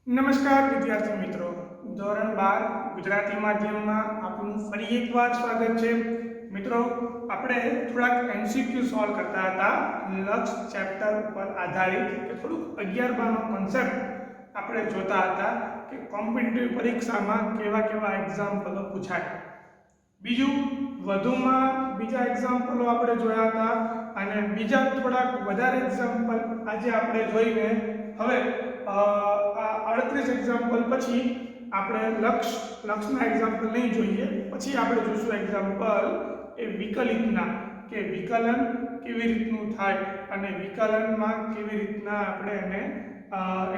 નમસ્કાર વિદ્યાર્થી મિત્રો, ધોરણ 12 ગુજરાતી માધ્યમમાં આપનું ફરી એકવાર સ્વાગત છે. મિત્રો, આપણે થોડાક એમસીક્યુ સોલ્વ કરતા હતા લક્ષ ચેપ્ટર ઉપર આધારિત કે થોડુંક 11 નો કોન્સેપ્ટ આપણે જોતા હતા કે કોમ્પિટિટિવ પરીક્ષામાં કેવા કેવા એક્ઝામ્પલો પૂછાય. બીજું વધુમાં બીજા એક્ઝામ્પલો આપણે જોયા હતા અને બીજા થોડાક વધારે એક્ઝામ્પલ આજે આપણે જોઈને હવે આ 38 એક્ઝામ્પલ પછી આપણે લક્ષના એક્ઝામ્પલ નહીં જોઈએ, પછી આપણે જોઈશું એક્ઝામ્પલ એ વિકલિતના કે વિકલન કેવી રીતનું થાય અને વિકલનમાં કેવી રીતના આપણે એને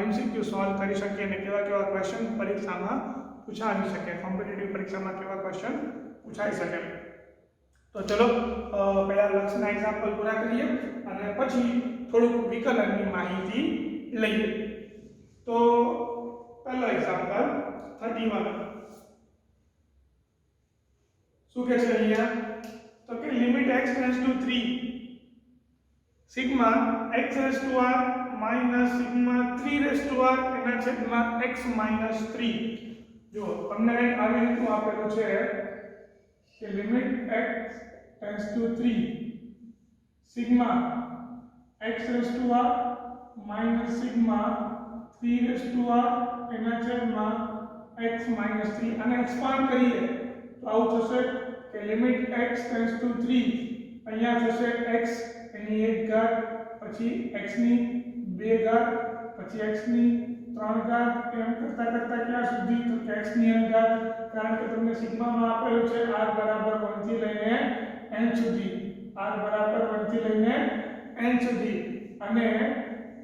એમસીક્યુ સોલ્વ કરી શકીએ અને કેવા કેવા ક્વેશ્ચન પરીક્ષામાં પૂછાઈ શકે, કોમ્પિટિટિવ પરીક્ષામાં કેવા ક્વેશ્ચન પૂછાઈ શકે. તો ચલો પહેલા લક્ષના એક્ઝામ્પલ પૂરા કરીએ અને પછી થોડુંક વિકલનની માહિતી લઈએ. તો પહેલો એક્ઝામ્પલ 31 શું કહે છે અહીંયા? તો કે limit x tends to 3 sigma x raise to r minus sigma 3 raise to r એના છેદમાં x માઈનસ 3. જો તમને આવી રીતનું આપેલું છે કે limit x tends to 3 sigma x raise to r minus sigma 3 raise to r એના છેદમાં x માઈનસ 3. અને એક્સપાન્ડ કરીએ તો આવું થશે કે લિમિટ x ટેન્ડ્સ ટુ 3 અહીંયા થશે x એની 1 ઘાત, પછી x ની 2 ઘાત, પછી x ની 3 ઘાત, એમ કરતા કરતા ક્યાં સુધી? તો કે x ની n ઘાત, કારણ કે તમને સિગ્મામાં આપેલું છે r બરાબર 1 થી લઈને n સુધી, r બરાબર 1 થી લઈને n સુધી. અને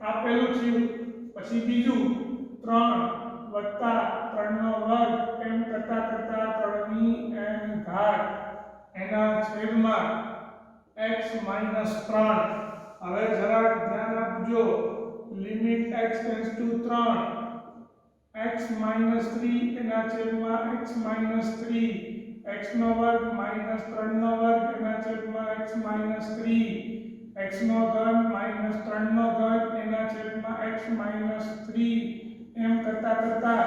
આપેલું છે પછી બીજું 3 વત્તા 3 નો વર્ગ એમ કરતા કરતા 3 ની n ઘાત એના છેદમાં x માઈનસ 3. હવે જરાક ધ્યાન આપજો, limit x tends to 3 x minus 3 એના છેદમાં x માઈનસ 3, x નો વર્ગ માઈનસ 3 નો વર્ગ એના છેદમાં x માઈનસ 3, x નો ઘન માઈનસ 3 નો ઘન એના છેદમાં x માઈનસ 3, એમ કરતા કરતા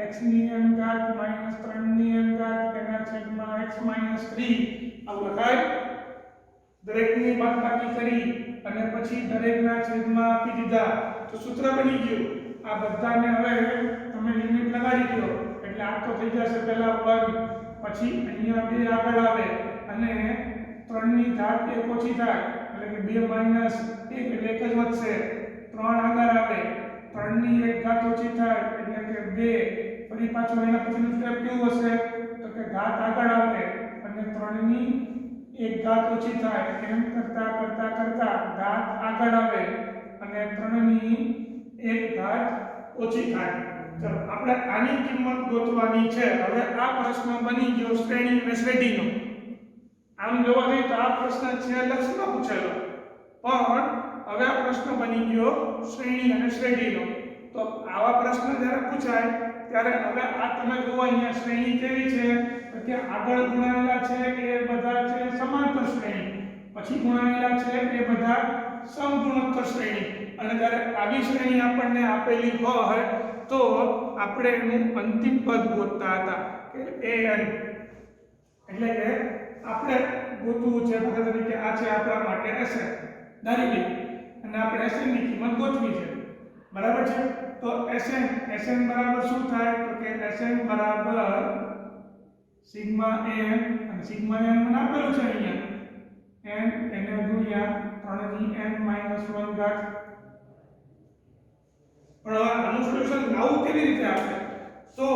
x ની n ઘાત માઈનસ 3 ની n ઘાત એના છેદમાં x માઈનસ 3 આવું લખાય. દરેકની બાદબાકી કરી અને પછી દરેકના છેદમાં આપી દીધા તો સૂત્ર બની ગયું. આ બધાને હવે તમે લિમિટ લગાડી દો એટલે આ તો થઈ જશે પહેલા 1, પછી અહીંયા 2 આગળ આવે અને 3 ની ઘાત 1 ઓછી થાય એટલે કે 2 માઈનસ 1 એટલે 1 જ વધશે. 3 આગળ આવે, 3 ની 1 ઘાત ઓછી થાય એટલે કે 2, ફરી પાછું એના પછીનું સ્ટેપ કેવું હશે? તો કે ઘાત આગળ આવે અને 3 ની 1 ઘાત ઓછી થાય, એમ કરતા કરતા કરતા ઘાત આગળ આવે અને 3 ની 1 ઘાત ઓછી થાય. ચલો આપણે આની કિંમત ગોતવાની છે. હવે આ પ્રશ્ન બની ગયો શ્રેણી અને શ્રેઢીનો. આમ જોવા જઈએ તો આ પ્રશ્ન છે લક્ષમાં પૂછેલો, પણ હવે આ પ્રશ્ન બની ગયો શ્રેણી અને શ્રેઢીનો. તો આવા પ્રશ્ન જ્યારે પૂછાય ત્યારે હવે આ તમે જુઓ અહીંયા શ્રેણી કેવી છે? તો કે આગળ ગુણાયેલા છે એ બધા છે સમાંતર શ્રેણી, પછી ગુણાયેલા છે એ બધા સમગુણોત્તર શ્રેણી. અને જ્યારે આવી શ્રેણી આપણને આપેલી હોય તો આપણે એનું અંતિમ પદ ગોતતા હતા કે an, એટલે કે આપણે ગોતવું છે દાખલા તરીકે આ છે આપણા માટે Sn ધારી લઈએ અને આપણે Sn ની કિંમત ગોતવી છે, બરાબર છે? તો Sn બરાબર શું થાય? તો કે Sn બરાબર સિગ્મા n, અને સિગ્મા n મને આપેલું છે અહીંયા n એને ગુણ્યા 3 ની n માઈનસ 1 ઘાત. પણ હવે આનું સોલ્યુશન લાવવું કેવી રીતે આપણે? તો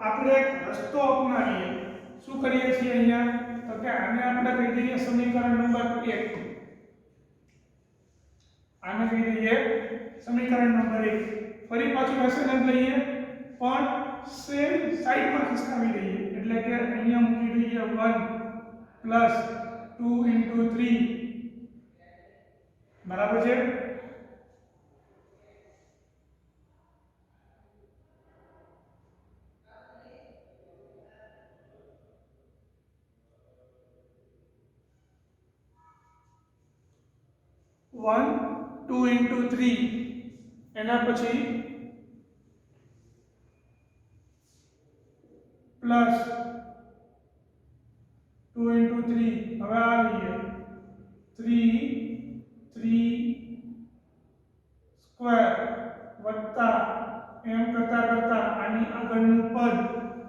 આપણે એક રસ્તો અપનાવીએ. શું કરીએ છીએ અહીંયા? તો કે આને આપણે કહી દઈએ સમીકરણ નંબર 1, આને કહી દઈએ સમીકરણ નંબર 1. ફરી પાછું Sn લઈએ પણ સેમ સાઈડમાં ખિસકાવી દઈએ એટલે કે અહીંયા મૂકી દઈએ 1 પ્લસ 2 into 3, બરાબર છે? વન 2 into 3 એના પછી પ્લસ 2 into 3 હવે આ લઈએ 3 સ્ક્વેર વત્તા એમ કરતા કરતા આની આગળનું પદ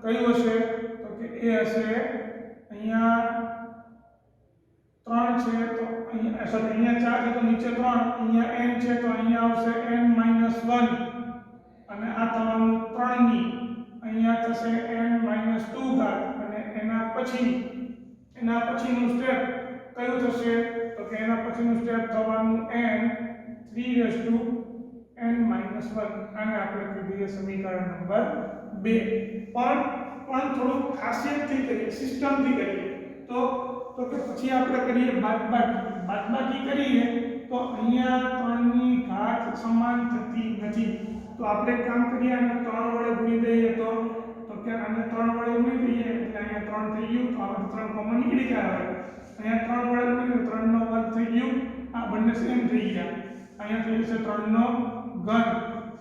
કયું હશે તો કે એ હશે અહીંયા 3 છે તો અહીંયા સોરી અહીંયા 4 છે તો નીચે 3 અહીંયા n છે તો અહીંયા આવશે n - 1 અને આ તમારું 3 ની અહીંયા થશે n - 2 ઘાત અને એના પછીનું સ્ટેપ કયું થશે તો કે એના પછીનું સ્ટેપ થવાનું n 3n - 1 આને આપણે કહીએ સમીકરણ નંબર 2 પણ થોડું ખાસિયતથી કરીએ સિસ્ટમથી કરીએ તો કે પછી આપણે કરીએ બાદબાકી કરીએ તો અહીંયા 3 ની ઘાત સમાન થતી નથી તો આપણે કામ કરીએ અને 3 વડે ગુણી દઈએ તો કે આને 3 વડે ગુણી દઈએ એટલે અહીંયા 3 થઈ ગયું તો આપણે 3 કોમન નીકળી જાય અહીંયા 3 વડે ગુણીએ 3 નો વર્ગ થઈ ગયું આ બંને સેમ થઈ ગયા અહીંયા થઈ જશે 3 નો ઘન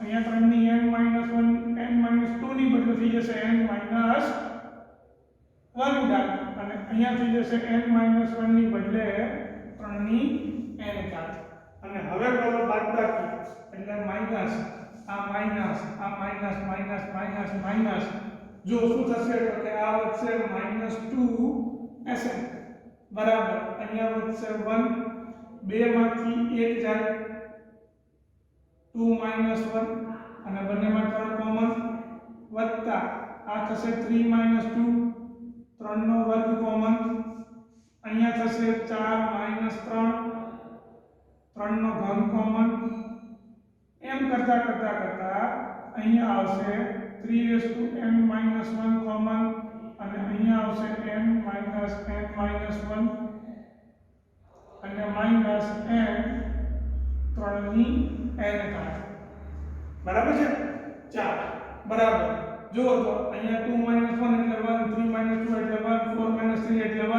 અહીંયા 3 ની n - 2 ની બદલે થઈ જશે n - 1 ઘાત અને અહીંયા થઈ જશે n - 1 ની બદલે 3 ની n ઘાત અને હવે કરો બાદબાકી એટલે માઈનસ આ માઈનસ જો શું થશે તો કે આ વધશે -2 Sn બરાબર અહીંયા વધશે 1 2 માંથી 1 જાય 2 - 1 અને બંનેમાં 3 કોમન વત્તા આ થશે 3 - 2 3 નો વર્ગ કોમન અહીંયા થશે 4 - 3 નો ઘન કોમન એમ કરતા અહીંયા આવશે 3n - 1 કોમન અને અહીંયા આવશે n - 1 અને માઈનસ n 3 ની n ઘાત બરાબર છે 4 બરાબર જો તો અહીંયા 2 - 1 એટલે 1 3 - 2 એટલે 1 4 - 3 એટલે 1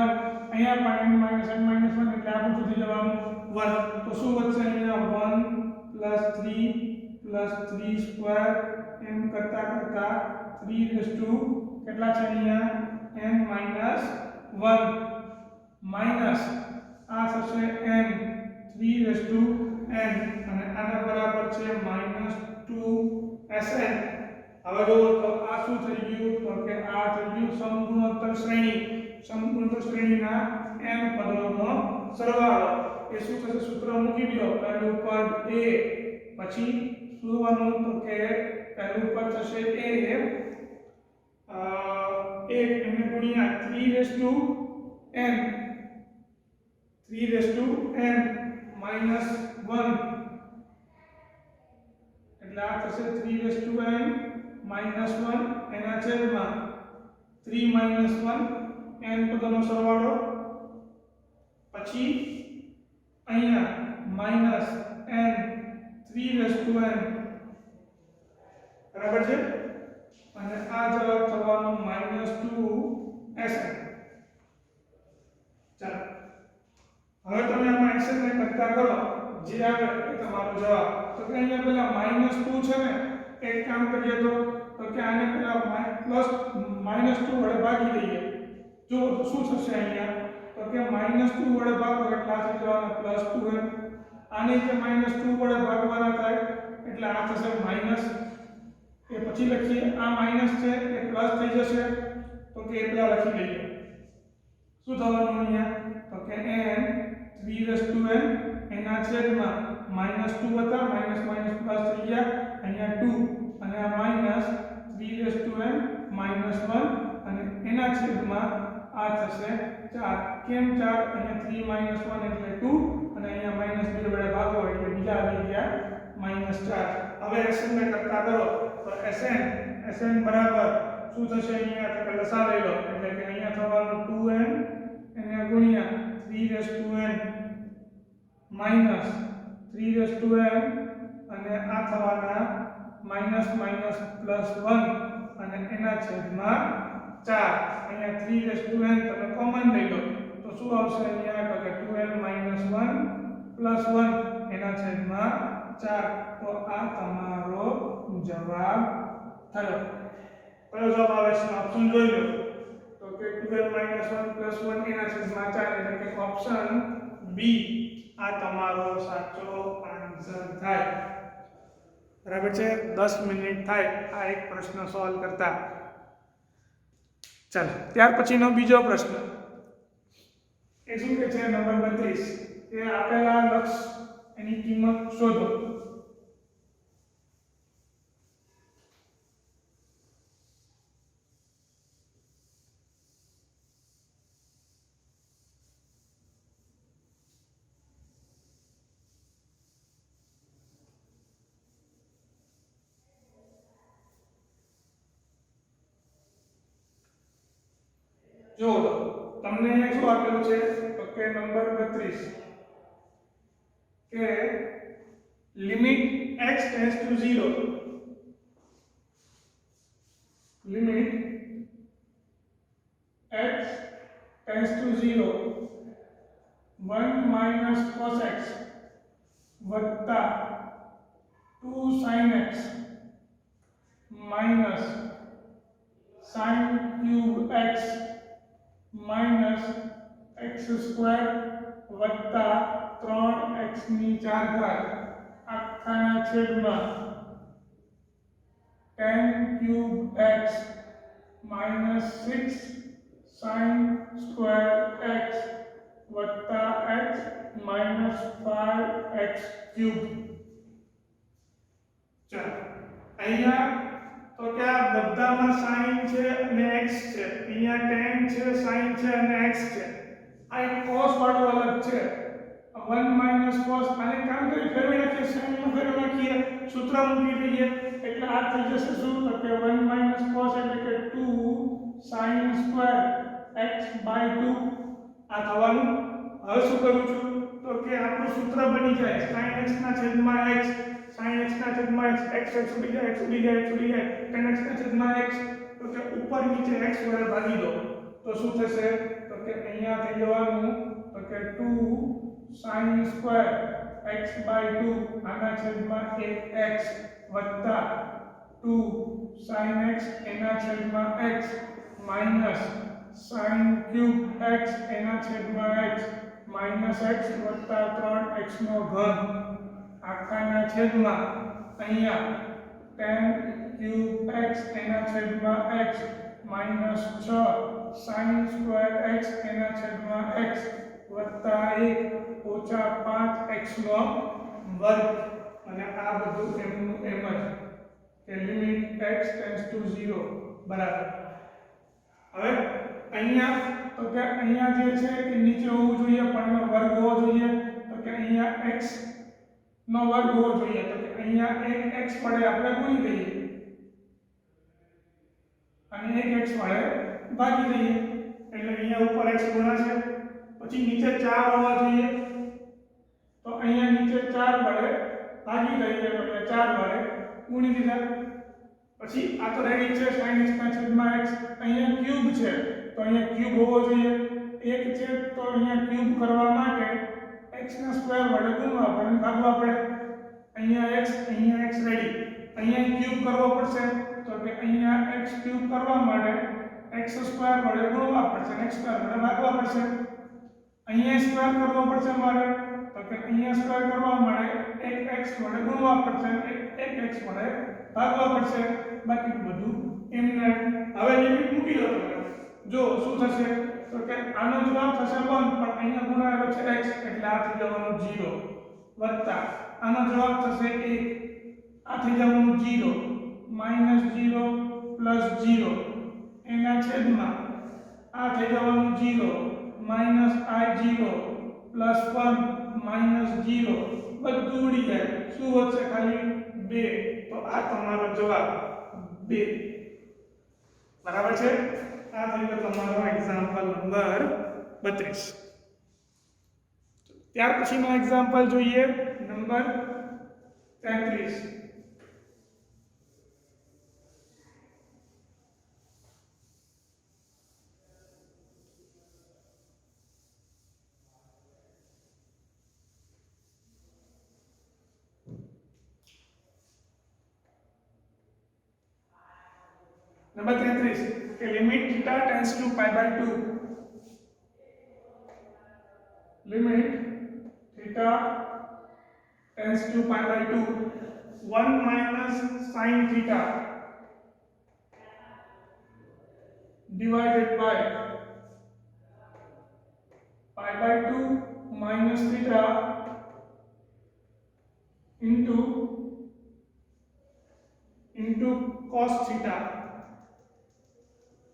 અહીંયા પણ n - n - 1 એટલે આ બધું થઈ જવાનું 1 તો શું વધશે અહીંયા 1 + 3 + 3 સ્ક્વેર એમ કરતા 3 કેટલા છે અહીંયા n - 1 માઈનસ આ થશે n 3n અને આના બરાબર છે -2 Sn હવે જો તો આ શું થઈ ગયું તો કે આ થઈ ગયું સમગુણોત્તર શ્રેણીના n પદોનો સરવાળો એ શું થશે સૂત્ર મૂકી દો પહેલું પદ a પછી શું તો કે પહેલું પદ થશે a 1 એને ગુણ્યા 3n - 1 એટલે આ થશે 3n - 1 એના છેદમાં 3 - 1 n પદોનો સરવાળો પછી અહીંયા -n 3n બરાબર છે અને આ જવાબ થવાનો -2 Sn ચાલો હવે તમે આમાં Sn ને કરતા કરો જે આવે એ તમારો જવાબ તો કે અહીંયા પેલા -2 છે ને એક કામ કરીએ તો કે આને પેલા -2 વડે ભાગી દઈએ જો શું થશે અહીંયા તો કે -2 વડે ભાગો એટલે આ થઈ જવાના +2n આને જે -2 વડે ભાગવાના થાય એટલે આ થશે માઈનસ એ પછી લખીએ આ માઈનસ છે એ પ્લસ થઈ જશે તો કે એટલા લખી દઈએ શું થવાનું અહીંયા તો કે n 3n એના છેદમાં -2 હતા માઈનસ પ્લસ થઈ ગયા અહીંયા 2 અને આ માઈનસ 3n - 1 અને એના છેદમાં આ થશે 4 કેમ 4 અહીંયા 3 - 1 એટલે 2 અને અહીંયા -2 વડે ભાગો એટલે બીજા આવી ગયા -4 હવે Sn ને કરતા કરો તો Sn બરાબર શું થશે અહીંયા તો લસા લઈ લો એટલે કે અહીંયા થવાનું 2n એને ગુણ્યા 3n -3n અને આ થવાના -+1 અને એના છેદમાં 4 અહીંયા 3n તમે કોમન લઈ લો તો શું આવશે અહીંયા તો કે 2n - 1 + 1 એના છેદમાં 4 તો આ તમારો જવાબ થયો કયો જવાબ આવે છે ઓપ્શન જોઈ લો તો કે 12 - 1 + 1 એના છેદમાં 4 એટલે કે ઓપ્શન બી આ તમારો સાચો આન્સર થાય બરાબર છે 10 મિનિટ થાય આ એક પ્રશ્ન સોલ્વ કરતા ચાલો ત્યાર પછીનો બીજો પ્રશ્ન એ શું કે છે નંબર 32 કે આપેલા લક્ષ એની કિંમત શોધો જો તમને અહીંયા શું આપેલું છે તો કે નંબર 32 કે limit x tends two 0 limit x tends two 0 1 - cos x વત્તા 2 sin x minus sin cube x minus x square વત્તા 3x ની 4 ઘાત આખાના છેદમાં tan cube x minus 6 sin square x વત્તા x માઈનસ 5x cube ચાલો અહીંયા તો કે આ બધામાં sin છે અને x છે અહીંયા tan છે sin છે અને x છે આ એક cos વાળો અલગ છે 1 - cos આને કામ કરી ફેરવી નાખીએ sin માં ફેરવી નાખીએ સૂત્ર મૂકી દઈએ એટલે આ થઈ જશે શું તો કે 1 - cos એટલે કે 2 sin square x by 2 આ થવાનું હવે શું કરું છું તો કે આપણું સૂત્ર બની જાય sin x ના છેદમાં x sin x ના છેદમાં x x ઉડી જાય x ઉડી જાય x ઉડી જાય tan x ના છેદમાં x તો કે ઉપર નીચે x વડે ભાગી દો તો શું થશે તો કે અહીંયા થઈ જવાનું તો કે 2 sin square x by 2 આના છેદમાં 1x વત્તા 2 sin x એના છેદમાં x minus sin cube x એના છેદમાં x માઈનસ x વત્તા 3x નો ઘન આખાના છેદમાં અહીંયા tan cube x એના છેદમાં x minus 6 sin square x એના છેદમાં x વત્તા 1 ઓછા 5x નો વર્ગ અને આ બધું એમનું એમ જ કે લિમિટ x ટેન્ડ્સ ટુ 0 બરાબર હવે અહીંયા તો કે અહીંયા જે છે કે નીચે હોવું જોઈએ પણ એનો વર્ગ હોવો જોઈએ તો કે અહીંયા x નો વર્ગ હોવો જોઈએ તો કે અહીંયા 1x વડે આપણે ગુણી દઈએ અને 1x વડે ભાગી દઈએ એટલે અહીંયા ઉપર x ગુણાશે પછી નીચે 4 હોવા જોઈએ તો અહીંયા નીચે 4 વડે ભાગી દઈએ એટલે 4 વડે ગુણી દીધા પછી આ તો રેડી છે sin x ના છેદમાં x અહીંયા ક્યુબ છે તો અહીંયા ક્યુબ હોવો જોઈએ 1 છે તો અહીંયા ક્યુબ કરવા માટે x ના સ્ક્વેર વડે ગુણવા પડે ભાગવા પડે અહીંયા x રેડી અહીંયા ક્યુબ કરવો પડશે તો કે અહીંયા x ક્યુબ કરવા માટે x સ્ક્વેર વડે ગુણવા પડશે x સ્ક્વેર વડે ભાગવા પડશે અહીંયા સ્ક્વેર કરવો પડશે મારે તો કે અહીંયા સ્ક્વેર કરવા માટે 1x વડે ગુણવા પડશે 1x વડે ભાગવા પડશે બાકી બધું એમને હવે લિમિટ મૂકી દો તમે જો શું થશે તો કે આનો જવાબ થશે 1 પણ અહીંયા ગુણાયેલો છે x એટલે આ થઈ જવાનું 0 વત્તા આનો જવાબ થશે 1 આ થઈ જવાનું 0 -0 + 0 એના છેદમાં આ થઈ જવાનું 0 -i0 +1 -0 બધું ઉડી જાય શું વધશે ખાલી 2 તો આ તમારો જવાબ 2 બરાબર છે આ થઈ ગયો તમારો એક્ઝામ્પલ નંબર 32 ત્યાર પછીનો એક્ઝામ્પલ જોઈએ નંબર 33 જો નંબર 33 કે limit theta tends to pi by 2, limit theta tends to pi by 2 1 minus sin theta divided by pi by 2 minus theta into cos theta.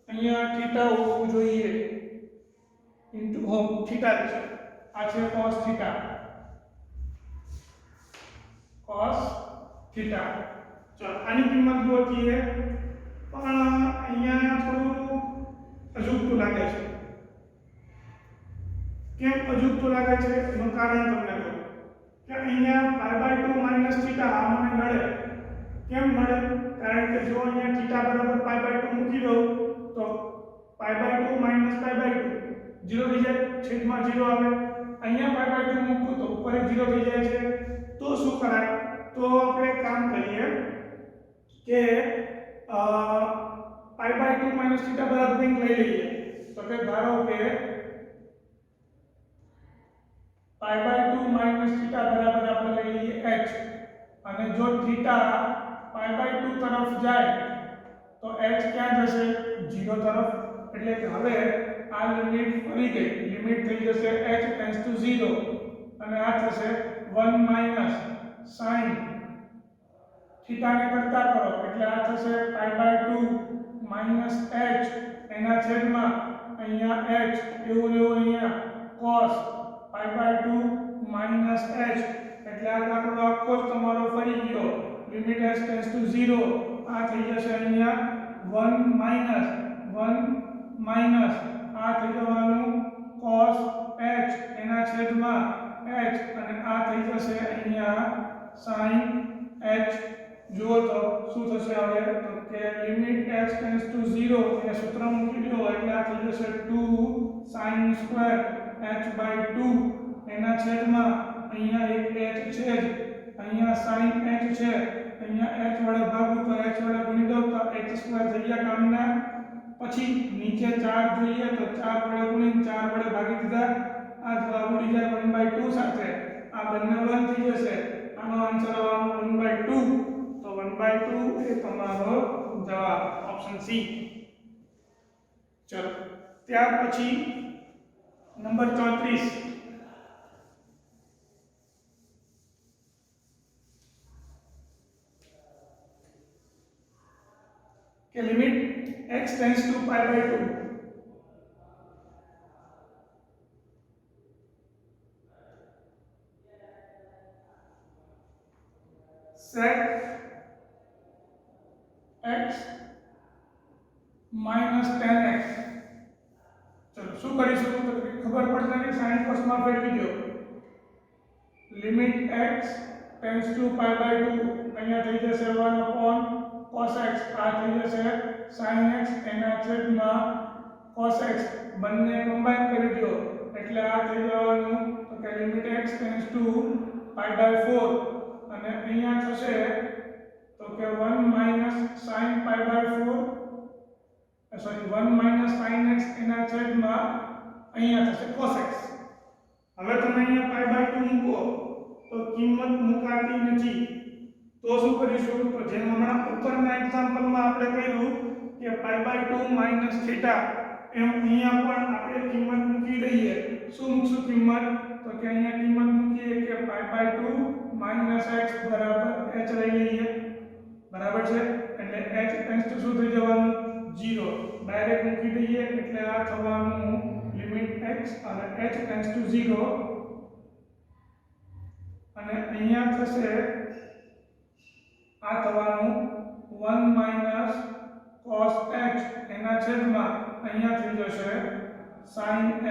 અહીંયા theta હોવું જોઈએ into theta છે, આ છે cos theta, cos theta. ચલો આની કિંમત ગોતીએ, પણ અહીંયા થોડું અજુગતું લાગે છે. કેમ અજુગતું લાગે છે એનું કારણ તમને કહું કે અહીંયા પાઈ બાય 2 માઇનસ થીટા આ મને મળે. કેમ મળે? કારણ કે જો અહીંયા થીટા બરાબર પાઈ બાય 2 મૂકી દઉં તો pi by 2 minus pi by 2 0 થઈ જાય, છેદમાં 0 આવે. અહીંયા પાઈ બાય 2 મૂકું તો ઉપર 0 થઈ જાય છે. તો શું કરાય? તો આપણે કામ કરીએ કે પાઈ બાય 2 માઇનસ થીટા બરાબર કંઈક લઈ લઈએ. તો કે ધારો કે પાઈ બાય 2 માઇનસ થીટા બરાબર આપણે લઈ લઈએ h, અને જો થીટા પાઈ બાય 2 તરફ જાય તો h ક્યાં જશે? 0 તરફ. એટલે કે હવે આ લિમિટ ફરી ગઈ, લિમિટ થઈ જશે h ટેન્ડ્સ ટુ 0 અને આ થશે 1 માઇનસ sin થીટા ને કરતા કરો એટલે આ થશે પાઈ બાય 2 માઇનસ h એના છેદમાં અહીંયા h એવું અહીંયા cos pi by 2 minus h. એટલે આ દાખલો આખો જ તમારો ફરી ગયો, લિમિટ h ટેન્ડ્સ ટુ 0 આ થઈ જશે અહીંયા 1 માઇનસ આ થઈ જવાનું cos h એના છેદમાં h અને આ થઈ જશે અહીંયા sin h. જુઓ તો શું થશે હવે? તો કે લિમિટ h ટેન્ડ્સ ટુ 0 એ સૂત્ર મૂકી દો એટલે આ થઈ જશે 2 sin સ્ક્વેર h બાય 2 એના છેદમાં અહીંયા એક h છે જ, અહીંયા sin h છે, અહીંયા h વડે ભાગું તો h વડે ગુણી દઉં તો h સ્ક્વેર થઈ ગયા કામના. પછી નીચે 4 જોઈએ તો 4 વડે ગુણીને 4 વડે ભાગી દીધા, આ જવાબ ઉડી જાય 1/2 સાથે. આ બંને 1 થઈ જશે, આનો આન્સર આવવાનો 1/2. તો 1/2 એ તમારો જવાબ, ઓપ્શન સી. ચલો ત્યાર પછી નંબર 34 કે limit x tends to pi by 2 sec x minus tan x. ચલો શું કરીશું? તો ખબર પડશે કે sin cos માં ફેરવી દો. Limit x tends to pi by 2 અહીંયા થઈ જશે 1 upon cos x, આ થઈ જશે sin x એના છેદમાં cos x. બંને કમ્બાઈન કરી દો એટલે આ થઈ જવાનું તો કે limit x tends to pi by 4 અને અહીંયા થશે તો કે 1 minus sin pi by 4 sorry 1 minus sin x એના છેદમાં અહીંયા થશે cos x. હવે તમે અહીંયા પાઈ બાય 2 મૂકો તો કિંમત મુકાતી નથી. તો શું કરીશું? તો જેમ હમણાં ઉપરના એક્ઝામ્પલમાં આપણે કહ્યું કે પાઈ બાય 2 માઇનસ થીટા, એમ અહીંયા પણ આપણે કિંમત મૂકી દઈએ. શું મૂકશું કિંમત? તો કે અહીંયા કિંમત મૂકીએ કે પાઈ બાય 2 માઇનસ x બરાબર h લઈ લઈએ. બરાબર છે? એટલે h ટેન્ડ્સ ટુ શું થઈ જવાનું? 0. ડાયરેક્ટ મૂકી દઈએ એટલે આ થવાનું લિમિટ x અને h ટેન્ડ્સ ટુ 0 અને અહીંયા થશે આ થવાનું 1 માઇનસ cos h એના છેદમાં અહીંયા થઈ જશે sin h.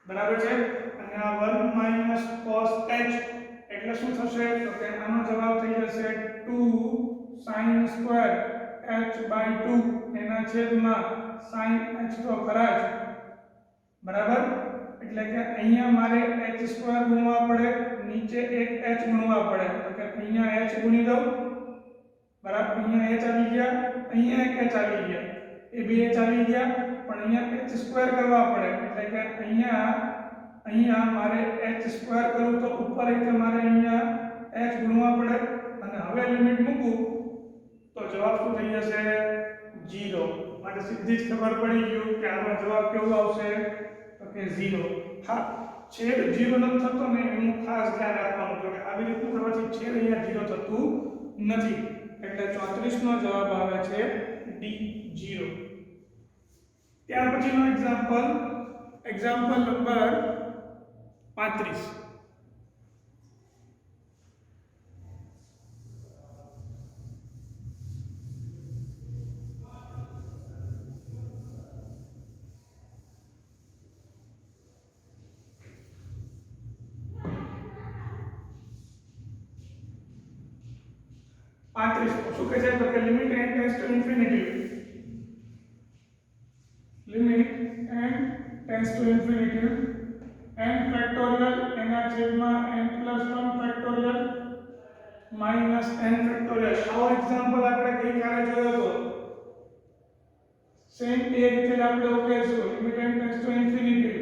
બરાબર છે? અને આ 1 માઇનસ cos h એટલે શું થશે? તો કે આનો જવાબ થઈ જશે 2 sin સ્ક્વેર h બાય 2 એના છેદમાં sin h તો ખરા જ. બરાબર? એટલે કે અહીંયા મારે h સ્ક્વેર ગુણવા પડે, નીચે એક h ગુણવા પડે. તો કે અહીંયા h ગુણી દઉં બરાબર અહીંયા h આવી ગયા, અહીંયા એક h આવી ગયા, એ બે h આવી ગયા, પણ અહીંયા h સ્ક્વેર કરવા પડે એટલે કે અહીંયા મારે h સ્ક્વેર કરવું તો ઉપર એટલે મારે અહીંયા h ગુણવા પડે અને હવે લિમિટ મૂકું તો જવાબ શું થઈ જશે 0 માટે સીધી જ ખબર પડી ગયું કે આનો જવાબ કેવો આવશે તો કે 0 હા છેદ 0 નથી થતો ને એનું ખાસ ધ્યાન રાખવાનું કે આવી રીતનું કરવાથી છેદ અહીંયા 0 થતું નથી એટલે 34 નો જવાબ આવે છે ડી 0 ત્યાર પછીનો એક્ઝામ્પલ નંબર 35 શું કહે છે તો કે limit n tends to infinity n factorial એના છેદમાં n + 1 factorial minus n factorial આવો એક્ઝામ્પલ આપણે ગઈકાલે જોયો હતો સેમ એ રીતે જ આપણે ઉકેલશું limit n tends to infinity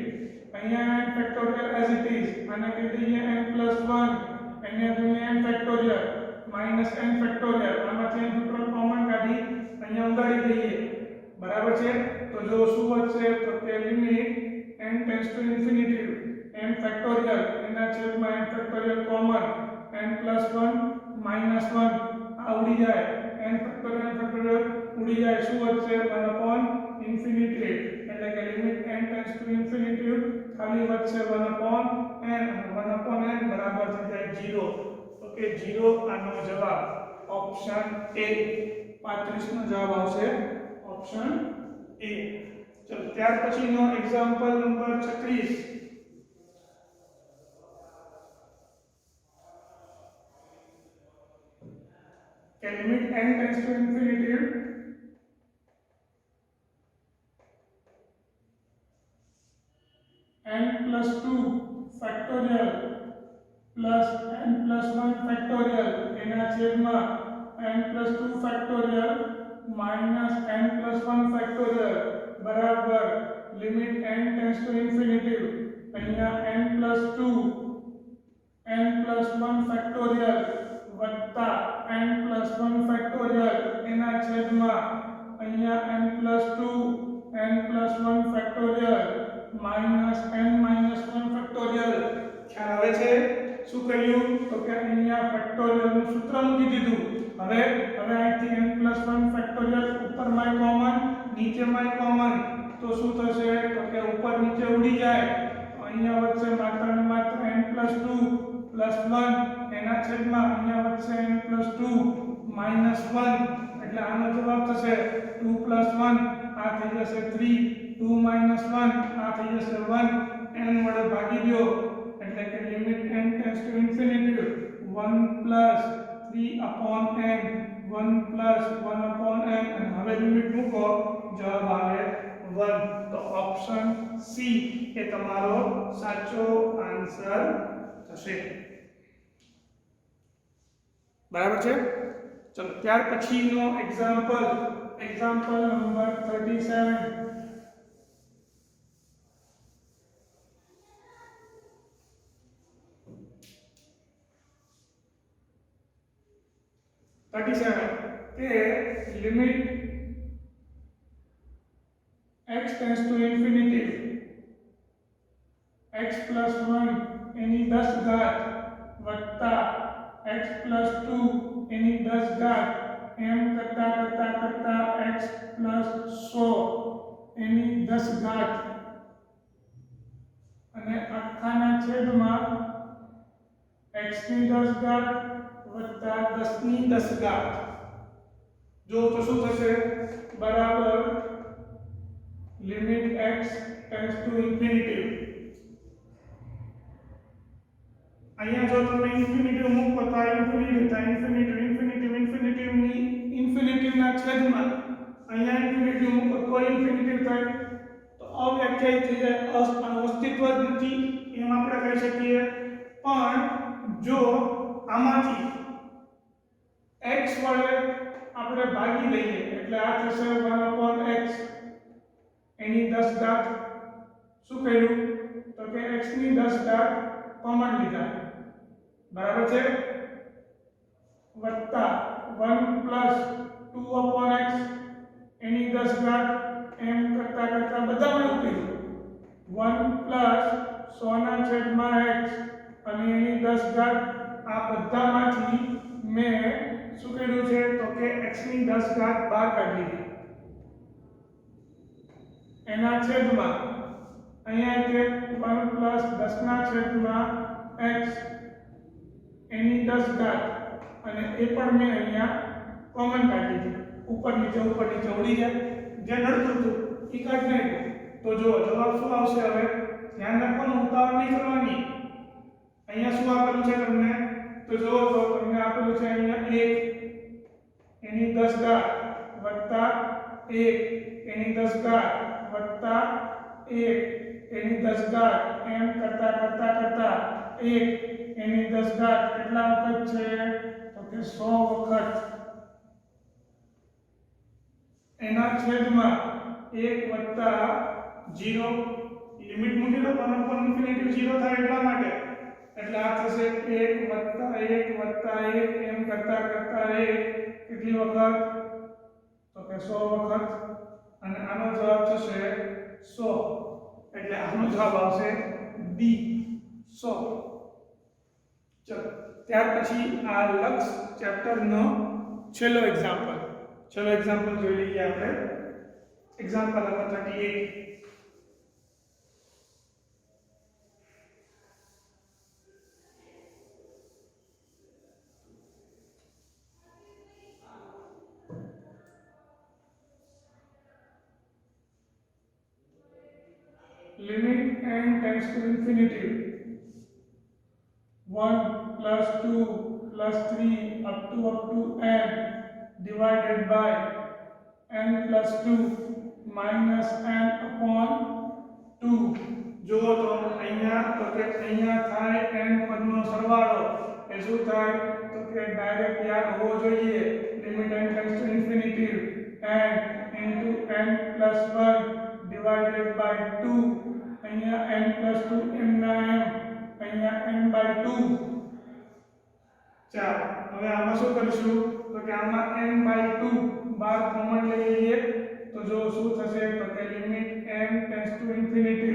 અહીંયા n factorial as it is આને કહી દઈએ n + 1 અહીંયા ગુણ્યા n factorial minus n factorial આમાંથી n ફેક્ટોરિયલ કોમન કાઢી અહીંયા ઉગાડી દઈએ બરાબર છે તો જો શું વધશે તો કે limit n tends to infinity n factorial એના છેદમાં n factorial common n + 1 minus 1 આ ઉડી જાય n ફેક્ટોરિયલ ઉડી જાય શું વધશે 1/∞ એટલે કે limit n tends to infinity ખાલી વધશે 1/n બરાબર થઈ જાય 0 ઓકે 0 આનો જવાબ ઓપ્શન એ 35 નો જવાબ આવશે ઓપ્શન એ ચલો ત્યાર પછીનો એક્ઝામ્પલ નંબર 36 કે limit n tends to infinity n + 2 factorial plus n + 1 factorial એના છેદમાં n + 2 factorial minus n + 1 factorial બરાબર limit n tends to infinity અહીંયા n + 2 n + 1 ફેક્ટોરિયલ વત્તા n + 1 ફેક્ટોરિયલ એના છેદમાં અહીંયા n + 2 n + 1 factorial minus n - 1 factorial ખ્યાલ આવે છે શું કહ્યું તો કે અહીંયા ફેક્ટોરિયલ નું સૂત્ર મૂકી દીધું હવે અહીંથી n + 1 ફેક્ટોરિયલ ઉપરમાંય કોમન નીચેમાંય કોમન તો શું થશે તો કે ઉપર નીચે ઉડી જાય તો અહીંયા વધશે માત્ર ને માત્ર n + 2 + 1 એના છેદમાં અહીંયા વધશે n + 2 - 1 એટલે આનો જવાબ થશે 2 + 1 આ થઈ જશે 3 2 - 1 આ થઈ જશે 1 n વડે ભાગી દો એટલે કે limit n tends to infinity 1 + 3/n 1 + 1/n અને હવે લિમિટ મૂકો જવાબ આવે 1 તો ઓપ્શન સી એ તમારો સાચો આન્સર થશે બરાબર છે ચલો ત્યાર પછીનો એક્ઝામ્પલ નંબર 37 કે limit x tends to infinity x + 1 એની 10 ઘાત વત્તા x + 2 એની 10 ઘાત એમ કરતા x + 100 એની 10 ઘાત અને આખાના છેદમાં x ની 10 ઘાત વત્તા 10 ની 10 ઘાત જો તો શું થશે બરાબર limit x tends to infinity અહીંયા જો તમે ઇન્ફિનિટી મૂકો તો આ ઇન્ફિનિટી ના છેદમાં અહીંયા ઇન્ફિનિટી મૂકો તો ઇન્ફિનિટી થાય તો અવ્યાખ્યાયિત થઈ જાય અસ્તિત્વ જ નથી એમ આપણે કહી શકીએ પણ જો આમાંથી x વડે આપણે ભાગી લઈએ એટલે આ થશે 1/x એની 10 ઘાત શું કર્યું તો કે x ની 10 ઘાત કોમન લીધા બરાબર છે વત્તા 1 પ્લસ 2/x એની 10 ઘાત એમ કરતા કરતા બધામાં ઉકેલ્યું 1 પ્લસ 100 ના છેદમાં x અને એની 10 ઘાત આ બધામાંથી મેં શું કર્યું છે તો કે x ની 10 ઘાત બહાર કાઢી લીધી એના છેદમાં અહીંયા કે 1 પ્લસ 10 ના છેદમાં x એની 10 ઘાત અને એ પણ મેં અહીંયા કોમન કાઢી દીધી ઉપર નીચે ઉડી જાય જે નડતું હતું એ કાઢી નાખ્યું તો જો જવાબ શું આવશે હવે ધ્યાન રાખવાનું ઉતાવળ નહીં કરવાની અહીંયા શું આપેલું છે તમને તો જો તો તમને આપેલું છે અહીંયા 1 એની 10 ઘાત વત્તા 1 એની 10 ઘાત વત્તા 1 એની 10 ઘાત એમ કરતા 1 એની 10 ઘાત કેટલા વખત છે તો કે 100 વખત એના છેદમાં 1 વત્તા 0 લિમિટ મૂકી દો 0 થાય એટલા માટે એટલે આ થશે 1 વત્તા 1 એમ કરતા 1 કેટલી વખત તો કે 100 વખત અને આનો જવાબ થશે 100 એટલે આનો જવાબ આવશે B 100 ચલો ત્યાર પછી આ લક્ષ ચેપ્ટરનો છેલ્લો એક્ઝામ્પલ જોઈ લઈએ આપણે example number 38 limit n tends to infinity 1 plus 2 plus 3 up to n divided by n plus 2 minus n upon 2 જો તો અહીંયા થાય n પદનો સરવાળો એ શું થાય તો કે ડાયરેક્ટ યાદ હોવો જોઈએ limit n tends to infinity n into n plus 1 divided by 2 અહીંયા n plus 2 m ના m અહીંયા n by 2 ચાલો હવે આમાં શું કરીશું તો કે આમાં n by 2 બાર કોમન લઈ લઈએ તો જો શું થશે તો કે limit n tends to infinity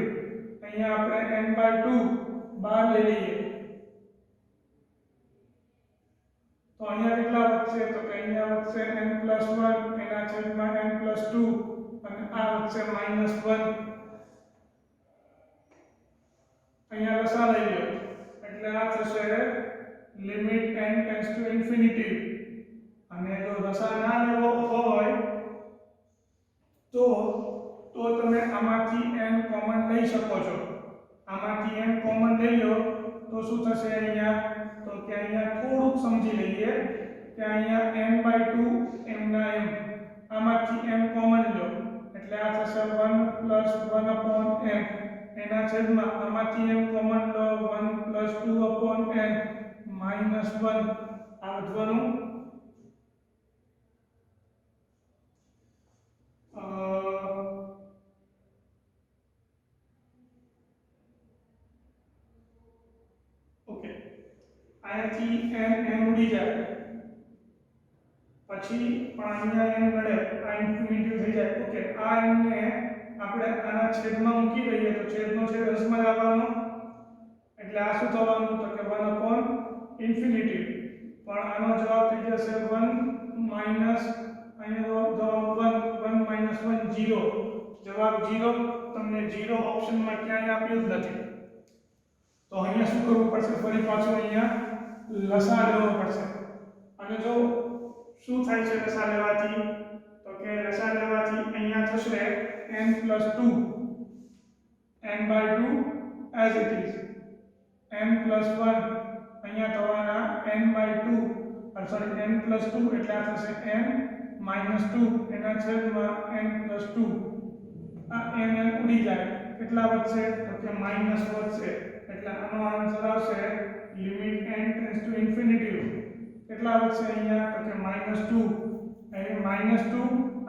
અહીંયા આપણે n by 2 બાર લઈ લઈએ તો અહીંયા કેટલા વધશે તો કે અહીંયા વધશે n plus 1 એના છેદમાં n plus 2 અને આ વધશે -1 અહીંયા લસા લઈ લો એટલે આ થશે limit n tends to infinity અને જો લસા ના લેવો હોય તો તમે આમાંથી n કોમન લઈ શકો છો આમાંથી n કોમન લઈ લો તો શું થશે અહીંયા તો કે અહીંયા થોડુંક સમજી લઈએ કે અહીંયા n by 2 m ના m આમાંથી n કોમન લો એટલે આ થશે 1 plus 1 upon m એના છેદમાં આમાંથી m કોમન લો 1 plus 2 upon n minus 1 આ વધવાનું ઓકે અહીંયાથી n ઉડી જાય પછી પણ અહીંયા n મળે આ ઇન્ફિનિટી થઈ જાય ઓકે આ n ને આપણે આના છેદમાં મૂકી દઈએ તો છેદનો છેદ રસમાં આવવાનો એટલે આ શું થવાનું તો કે 1 upon infinity પણ આનો જવાબ થઈ જશે 1 માઈનસ અહીંયા જવાબ 1 0 જવાબ 0 તમને 0 ઓપ્શનમાં ક્યાંય આપ્યું જ નથી તો અહીંયા શું કરવું પડશે ફરી પાછું અહીંયા લસા લેવો પડશે અને જો શું થાય છે લસા લેવાથી તો કે લસા લેવાથી અહીંયા થશે n plus 2 n by 2 as it is n plus 1 અહીંયા થવાના n by 2 sorry n plus 2 એટલે આ થશે n minus 2 એના છેદમાં n plus 2 આ n ઉડી જાય કેટલા વધશે તો કે માઈનસ વધશે એટલે આનો આન્સર આવશે limit n tends to infinity કેટલા વધશે અહીંયા તો કે -2 અહીં -2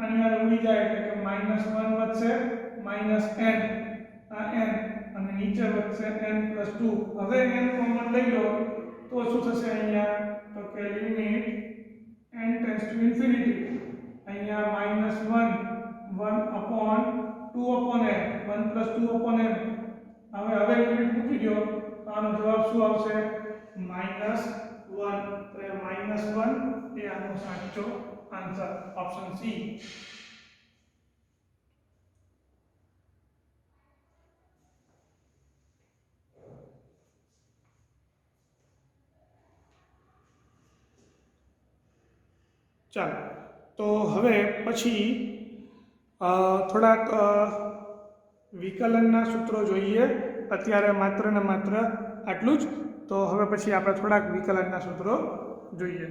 આની વાર ઉડી જાય એટલે કે -1 વધશે -n આ n અને નીચે વધશે n+2 હવે n કોમન લઈ લો તો શું થશે અહીંયા તો કે limit n tends to infinity અહીંયા -1/2/n 1+2/n હવે લિમિટ મૂકી દો તો આનો જવાબ શું આવશે -1 તો -1 એ આનો સાચો આન્સર ઓપ્શન સી. ચાલો તો હવે પછી થોડાક વિકલનના સૂત્રો જોઈએ. અત્યારે માત્ર ને માત્ર આટલું જ. તો હવે પછી આપણે થોડાક વિકલનના સૂત્રો જોઈએ.